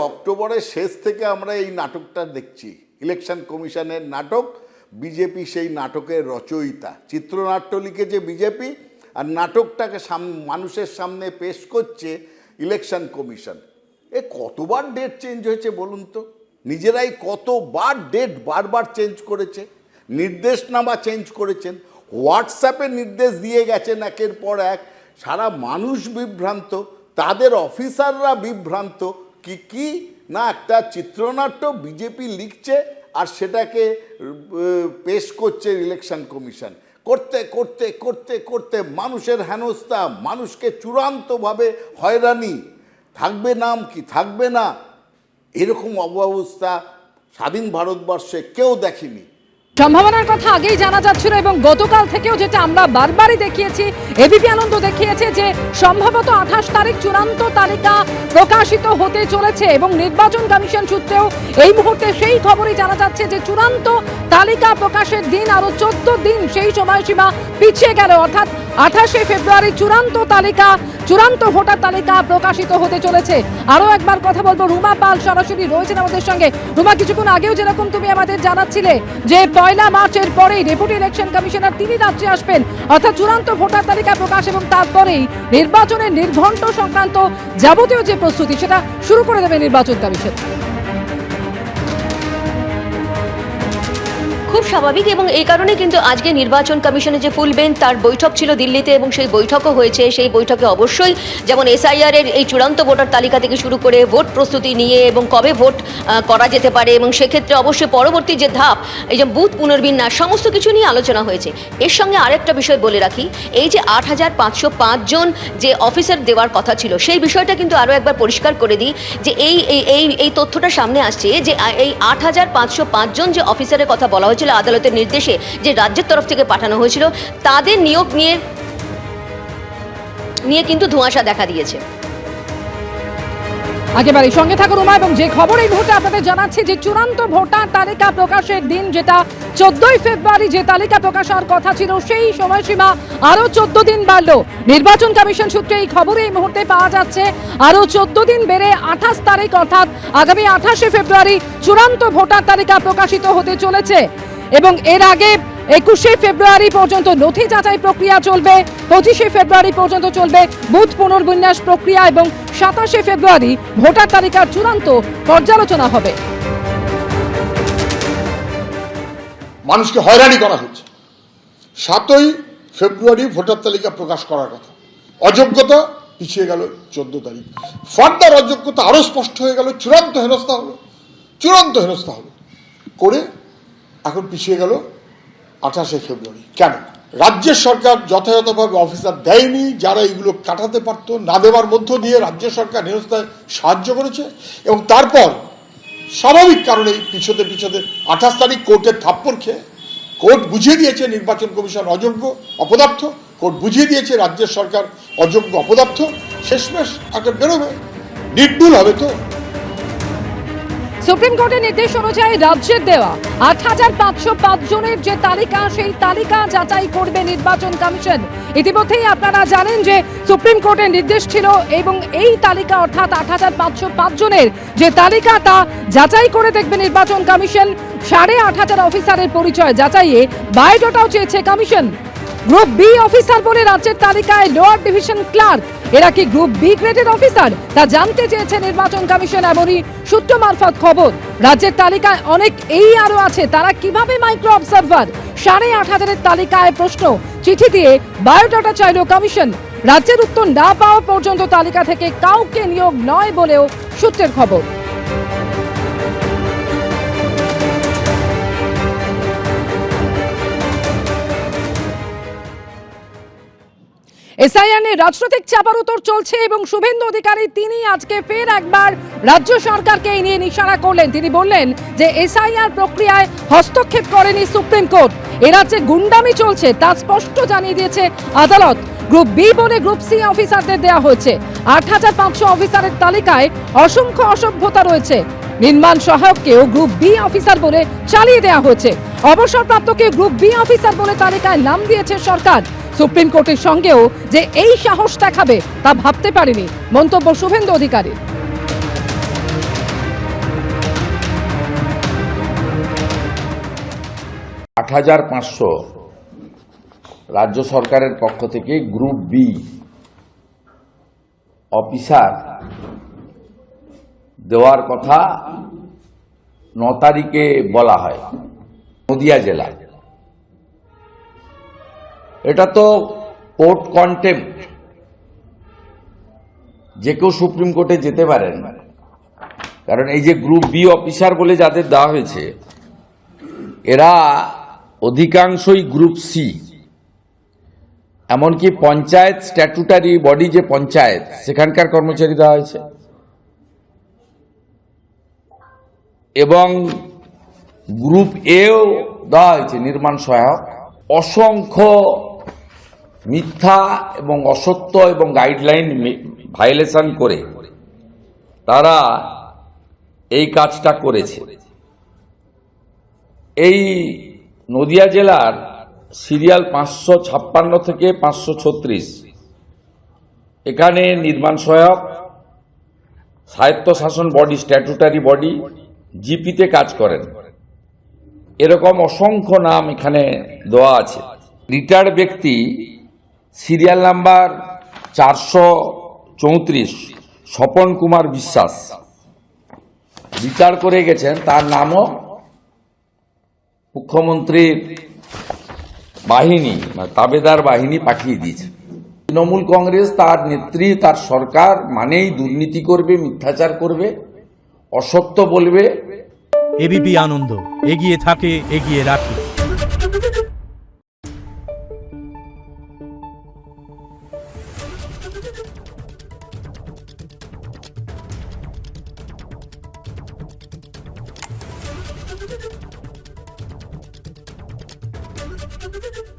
অক্টোবরের শেষ থেকে আমরা এই নাটকটা দেখছি, ইলেকশন কমিশনের নাটক। বিজেপি সেই নাটকের রচয়িতা, চিত্রনাট্য লিখেছে বিজেপি, আর নাটকটাকে মানুষের সামনে পেশ করছে ইলেকশন কমিশন। কতবার ডেট চেঞ্জ হয়েছে বলুন তো? নিজেরাই কতবার ডেট বারবার চেঞ্জ করেছে, নির্দেশনামা চেঞ্জ করেছেন, হোয়াটসঅ্যাপে নির্দেশ দিয়ে গেছেন একের পর এক। সারা মানুষ বিভ্রান্ত, তাদের অফিসাররা বিভ্রান্ত। কি না একটা চিত্রনাট্য বিজেপি লিখছে আর সেটাকে পেশ করছে ইলেকশন কমিশন। করতে করতে করতে করতে মানুষের হেনস্থা, মানুষকে চূড়ান্তভাবে হয়রানি, থাকবে নাম কি থাকবে না, এরকম অবস্থা স্বাধীন ভারতবর্ষে কেউ দেখেনি। সম্ভাবনার কথা আগেই জানা যাচ্ছিল এবং গতকাল থেকেও যেটা আমরা বারবারই দেখিয়েছি, এবিপি আনন্দ দেখিয়েছে যে সম্ভবত 28 তারিখ চূড়ান্ত তালিকা প্রকাশিত হতে চলেছে এবং নির্বাচন কমিশন সূত্রেও এই মুহূর্তে সেই খবরই জানা যাচ্ছে যে চূড়ান্ত তালিকা প্রকাশের দিন আরো 14 দিন সেই সময়সীমা পিছিয়ে গেল, অর্থাৎ 28শে ফেব্রুয়ারি চূড়ান্ত ভোটার তালিকা প্রকাশিত হতে চলেছে। আরো একবার কথা বলবো, রুমা পাল সরাসরি রয়েছেন আমাদের সঙ্গে। রুমা, কিছুক্ষণ আগেও যেরকম তুমি আমাদের জানাচ্ছিলে যে 1 মার্চের পরেই ডেপুটি ইলেকশন কমিশনার তিনি রাজ্যে আসবেন, অর্থাৎ চূড়ান্ত ভোটার তালিকা প্রকাশ এবং তারপরেই নির্বাচনের নির্ঘণ্ট সংক্রান্ত যাবতীয় যে প্রস্তুতি সেটা শুরু করে দেবে নির্বাচন কমিশন। খুব স্বাভাবিক, এবং এই কারণে কিন্তু আজকে নির্বাচন কমিশনের যে ফুল বেঞ্চ তার বৈঠক ছিল দিল্লিতে এবং সেই বৈঠকও হয়েছে। সেই বৈঠকে অবশ্যই যেমন এসআইআর এর এই চূড়ান্ত ভোটার তালিকা থেকে শুরু করে ভোট প্রস্তুতি নিয়ে এবং কবে ভোট করা যেতে পারে এবং সেক্ষেত্রে অবশ্যই পরবর্তী যে ধাপ এই যে বুথ পুনর্বিন্যাস সমস্ত কিছু নিয়ে আলোচনা হয়েছে। এর সঙ্গে আরেকটা বিষয় বলে রাখি, এই যে 8505 জন যে অফিসার দেওয়ার কথা ছিল সেই বিষয়টা কিন্তু আরও একবার পরিষ্কার করে দিই যে এই তথ্যটা সামনে আসছে যে এই 8505 জন যে অফিসারের কথা বলা হয়েছিল আদালতের নির্দেশে যে রাজ্যের তরফ থেকে পাঠানো হয়েছিল তাদের নিয়োগ নিয়ে কিন্তু ধোঁয়াশা দেখা দিয়েছে। একেবারে সঙ্গে থাকুন রুমা, এবং যে খবর এই মুহূর্তে আপনাদের জানাচ্ছি যে চূড়ান্ত ভোটার তালিকা প্রকাশের দিন যেটা 14ই ফেব্রুয়ারি যে তালিকা প্রকাশ হওয়ার কথা ছিল সেই সময়সীমা আরো 14 দিন বাড়লো। নির্বাচন কমিশন সূত্রে এই খবর এই মুহূর্তে পাওয়া যাচ্ছে আরো 14 দিন বেড়ে 28 তারিখ অর্থাৎ আগামী 28শে ফেব্রুয়ারি চূড়ান্ত ভোটার তালিকা প্রকাশিত হতে চলেছে এবং এর আগে 21শে ফেব্রুয়ারি পর্যন্ত নথি যাচাই প্রক্রিয়া চলবে, 25শে ফেব্রুয়ারি পর্যন্ত চলবে বুথ পুনর্বিন্যাস প্রক্রিয়া এবং 27শে ফেব্রুয়ারি ভোটার তালিকার চূড়ান্ত পর্যালোচনা হবে। মানুষকে হয়রানি করা হচ্ছে। 7ই ফেব্রুয়ারি ভোটার তালিকা প্রকাশ করার কথা, অযোগ্যতা পিছিয়ে গেল 14 তারিখ। ফার্দার অযোগ্যতা আরো স্পষ্ট হয়ে গেল, চূড়ান্ত হেনস্থা হলো করে এখন পিছিয়ে গেল 28শে ফেব্রুয়ারি। কেন? রাজ্যের সরকার যথাযথভাবে অফিসার দেয়নি, যারা এগুলো কাটাতে পারত না দেওয়ার মধ্য দিয়ে রাজ্য সরকার হেনস্থায় সাহায্য করেছে এবং তারপর স্বাভাবিক কারণেই পিছোতে 28 তারিখ কোর্টের থাপ্পড় খেয়ে কোর্ট বুঝিয়ে দিয়েছে নির্বাচন কমিশন অযোগ্য অপদার্থ, কোর্ট বুঝিয়ে দিয়েছে রাজ্যের সরকার অযোগ্য অপদার্থ, শেষমেশ একটা বেরোবে, নির্ভুল হবে। তো সুপ্রিম কোর্টের নির্দেশ অনুযায়ী রাজ্যের দেওয়া 8505 জনের যে তালিকা সেই তালিকা যাচাই করবে নির্বাচন কমিশন। ইতিমধ্যেই আপনারা জানেন যে সুপ্রিম কোর্টের নির্দেশ ছিল এবং এই তালিকা অর্থাৎ 8505 জনের যে তালিকা তা যাচাই করে দেখবে নির্বাচন কমিশন। 8500 অফিসারের পরিচয় যাচাইয়ে বায়োডাটাও চেয়েছে কমিশন। গ্রুপ বি অফিসার বলে রাজ্যের তালিকায় লোয়ার ডিভিশন ক্লার্ক, এরা কি গ্রুপ বি গ্রেডের অফিসার তা জানতে চেয়েছে নির্বাচন কমিশন, এমনই সূত্র মারফত খবর। রাজ্যের তালিকায় অনেক আরো আছে, তারা কিভাবে মাইক্রো অবজারভার? 8500 তালিকায় প্রশ্ন, চিঠি দিয়ে বায়োডাটা চাইল কমিশন। রাজ্যের উত্তর না পাওয়া পর্যন্ত তালিকা থেকে কাউকে নিয়োগ নয় বলেও সূত্রের খবর। এসআইআর নিয়ে রাজনৈতিক চাপার চলছে এবং শুভেন্দু অধিকারী তিনি আজকে ফের একবার রাজ্য সরকারকে এই নিয়ে নিশানা করলেন। তিনি বললেন যে এসআইআর প্রক্রিয়ায় হস্তক্ষেপ করেনি সুপ্রিম কোর্ট, এ রাজ্যে গুন্ডামি চলছে তা স্পষ্ট জানিয়ে দিয়েছে আদালত। গ্রুপ বি বলে গ্রুপ সি অফিসারদের দেওয়া হয়েছে। 8500 অফিসারের তালিকায় অসংখ্য অসভ্যতা রয়েছে। নির্মাণ সহায়ককেও গ্রুপ বি অফিসার বলে চালিয়ে দেওয়া হয়েছে। অবসরপ্রাপ্তকে গ্রুপ বি অফিসার বলে তালিকায় নাম দিয়েছে সরকার। সুপ্রিম কোর্টের সঙ্গেও যে এই সাহস দেখাবে তা ভাবতে পারেনি, মন্তব্য শুভেন্দু অধিকারী। 8,500 রাজ্য সরকারের পক্ষ থেকে গ্রুপ বি অফিসার দেওয়ার কথা 9 তারিখে বলা হয় নদিয়া জেলায়। এটা তো কোর্ট কন্টেম্প্ট, যে কেউ সুপ্রিম কোর্টে যেতে পারেন, কারণ এই যে গ্রুপ বি অফিসার বলে যাদের দেওয়া হয়েছে এরা অধিকাংশই গ্রুপ সি, এমনকি পঞ্চায়েত স্ট্যাটুটারি বডি যে পঞ্চায়েত সেখানকার কর্মচারী দেওয়া হয়েছে, এবং গ্রুপ এও দেওয়া হয়েছে নির্মাণ সহায়ক। অসংখ্য মিথ্যা এবং অসত্য এবং গাইডলাইন ভায়োলেশন করে তারা এই কাজটা করেছে। এই নদিয়া জেলার সিরিয়াল 556 থেকে 536 এখানে নির্মাণ সহায়ক, স্বায়ত্তশাসন বডি, স্ট্যাটুটারি বডি, জিপিতে কাজ করেন, এরকম অসংখ্য নাম এখানে দেওয়া আছে। রিটায়ার্ড ব্যক্তি serial number 434 Swapan Kumar Biswas retire করে গেছেন, তার নামও মুখ্যমন্ত্রীর বাহিনী তাবেদার বাহিনী পাঠিয়ে দিয়েছে। তৃণমূল কংগ্রেস তার নেত্রী, তার সরকার মানেই দুর্নীতি করবে, মিথ্যাচার করবে, অসত্য বলবে। এবিপি আনন্দ, এগিয়ে থাকে, এগিয়ে রাখে। Thank you.